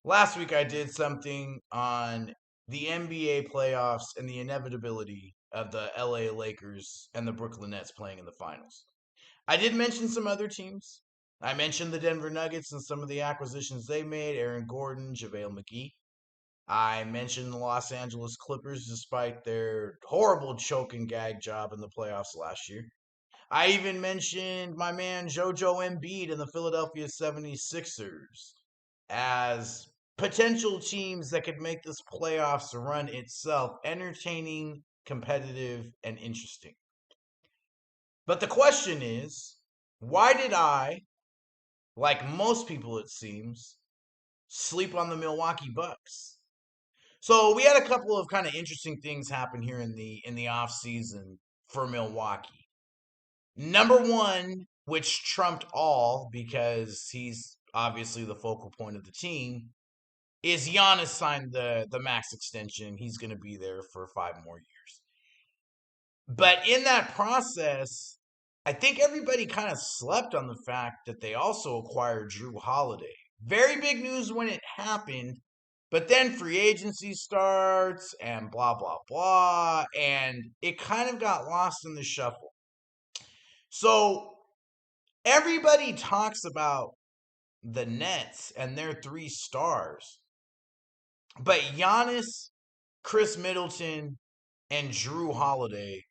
Last week I did something on the NBA playoffs and the inevitability of the LA Lakers and the Brooklyn Nets playing in the finals. I did mention some other teams. I mentioned the Denver Nuggets and some of the acquisitions they made, Aaron Gordon, JaVale McGee. I mentioned the Los Angeles Clippers despite their horrible choke and gag job in the playoffs last year. I even mentioned my man JoJo Embiid and the Philadelphia 76ers as potential teams that could make this playoffs run itself entertaining, competitive, and interesting. But the question is, why did I, like most people it seems, sleep on the Milwaukee Bucks? So we had a couple of kind of interesting things happen here in the off season for Milwaukee. Number one, which trumped all because he's obviously the focal point of the team, is Giannis signed the max extension. He's going to be there for 5 more years. But in that process, I think everybody kind of slept on the fact that they also acquired Drew Holiday. Very big news when it happened, but then free agency starts and blah blah blah, and it kind of got lost in the shuffle. So everybody talks about the Nets and their 3 stars, but Giannis, Chris Middleton, and Drew Holiday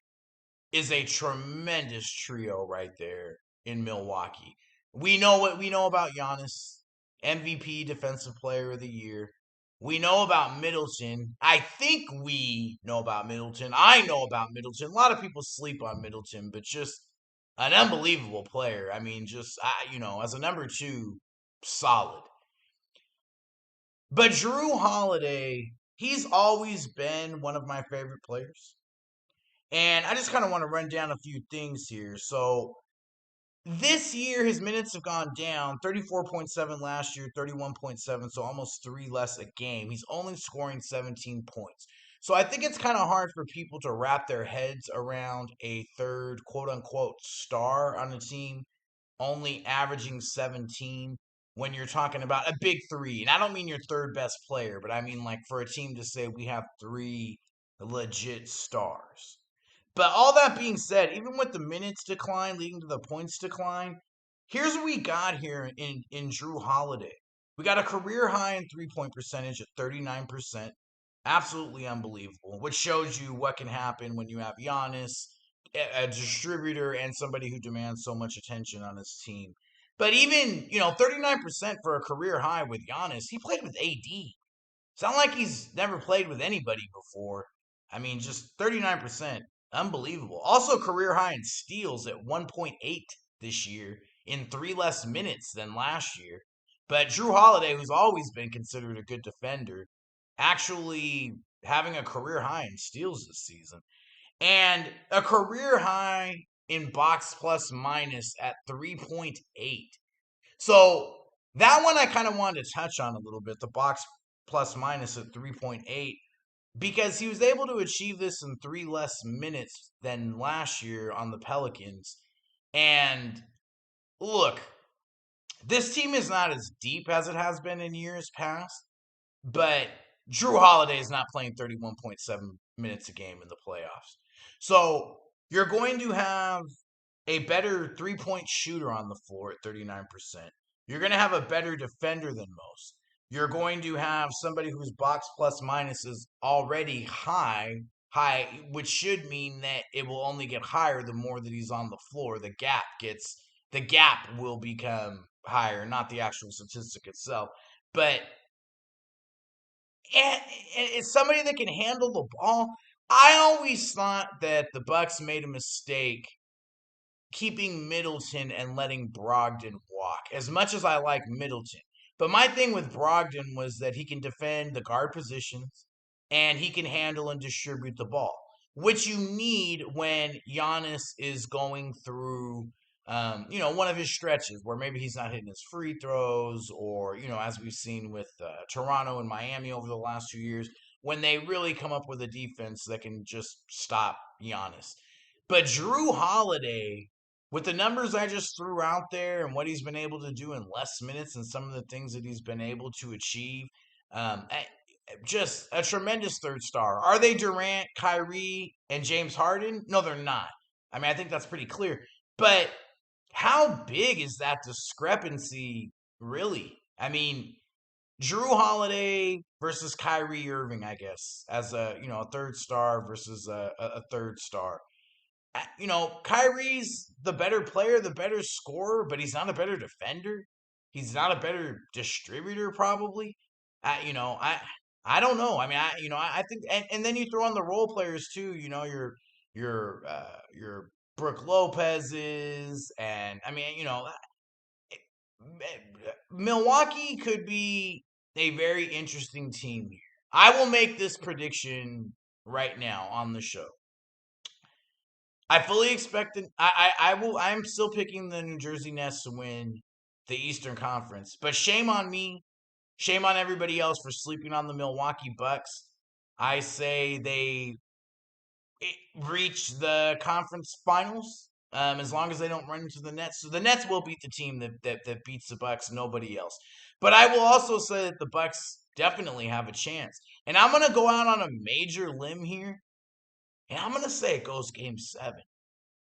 is a tremendous trio right there in Milwaukee. We know what we know about Giannis, MVP, Defensive Player of the Year. We know about Middleton. I think we know about Middleton. I know about Middleton. A lot of people sleep on Middleton, but just an unbelievable player. I mean, just as a number two, solid. But Drew Holiday, he's always been one of my favorite players. And I just kind of want to run down a few things here. So this year, his minutes have gone down 34.7 last year, 31.7, so almost 3 less a game. He's only scoring 17 points. So I think it's kind of hard for people to wrap their heads around a third quote unquote star on the team only averaging 17 when you're talking about a big three. And I don't mean your third best player, but I mean like for a team to say we have 3 legit stars. But all that being said, even with the minutes decline leading to the points decline, here's what we got here in Drew Holiday. We got a career high in 3 point percentage at 39%. Absolutely unbelievable, which shows you what can happen when you have Giannis, a distributor, and somebody who demands so much attention on his team. But even, 39% for a career high with Giannis, he played with AD. It's not like he's never played with anybody before. I mean, just 39%. Unbelievable. Also, career high in steals at 1.8 this year in 3 less minutes than last year. But Drew Holiday, who's always been considered a good defender, actually having a career high in steals this season. And a career high in box plus minus at 3.8. So that one I kind of wanted to touch on a little bit, the box plus minus at 3.8, because he was able to achieve this in 3 less minutes than last year on the Pelicans. And look, this team is not as deep as it has been in years past, but Drew Holiday is not playing 31.7 minutes a game in the playoffs. So you're going to have a better 3 point shooter on the floor at 39%. You're going to have a better defender than most. You're going to have somebody whose box plus minus is already high, which should mean that it will only get higher the more that he's on the floor. The gap will become higher, not the actual statistic itself. But and it's somebody that can handle the ball. I always thought that the Bucks made a mistake keeping Middleton and letting Brogdon walk. As much as I like Middleton, but my thing with Brogdon was that he can defend the guard positions and he can handle and distribute the ball, which you need when Giannis is going through one of his stretches where maybe he's not hitting his free throws, or as we've seen with Toronto and Miami over the last 2 years, when they really come up with a defense that can just stop Giannis. But Drew Holiday, with the numbers I just threw out there and what he's been able to do in less minutes and some of the things that he's been able to achieve, um, just a tremendous third star. Are they Durant, Kyrie, and James Harden? No, they're not. I mean, I think that's pretty clear. But how big is that discrepancy, really? I mean, Drew Holiday versus Kyrie Irving, I guess, as a third star versus a third star. Kyrie's the better player, the better scorer, but he's not a better defender. He's not a better distributor, probably. I don't know. I mean, I think, and then you throw on the role players too. Your Brooke Lopez's, and I mean, Milwaukee could be a very interesting team here. I will make this prediction right now on the show. I fully expect it. I will. I'm still picking the New Jersey Nets to win the Eastern Conference, but shame on me. Shame on everybody else for sleeping on the Milwaukee Bucks. I say they reach the conference finals as long as they don't run into the Nets. So the Nets will beat the team that beats the Bucks. Nobody else. But I will also say that the Bucks definitely have a chance. And I'm gonna go out on a major limb here, and I'm gonna say it goes Game 7.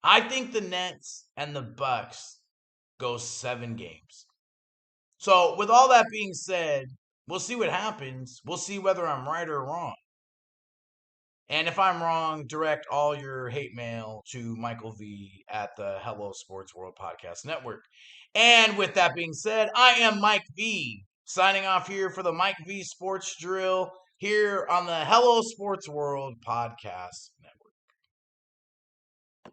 I think the Nets and the Bucks go 7 games. So, with all that being said, we'll see what happens. We'll see whether I'm right or wrong. And if I'm wrong, direct all your hate mail to Michael V at the Hello Sports World Podcast Network. And with that being said, I am Mike V, signing off here for the Mike V Sports Drill here on the Hello Sports World Podcast Network.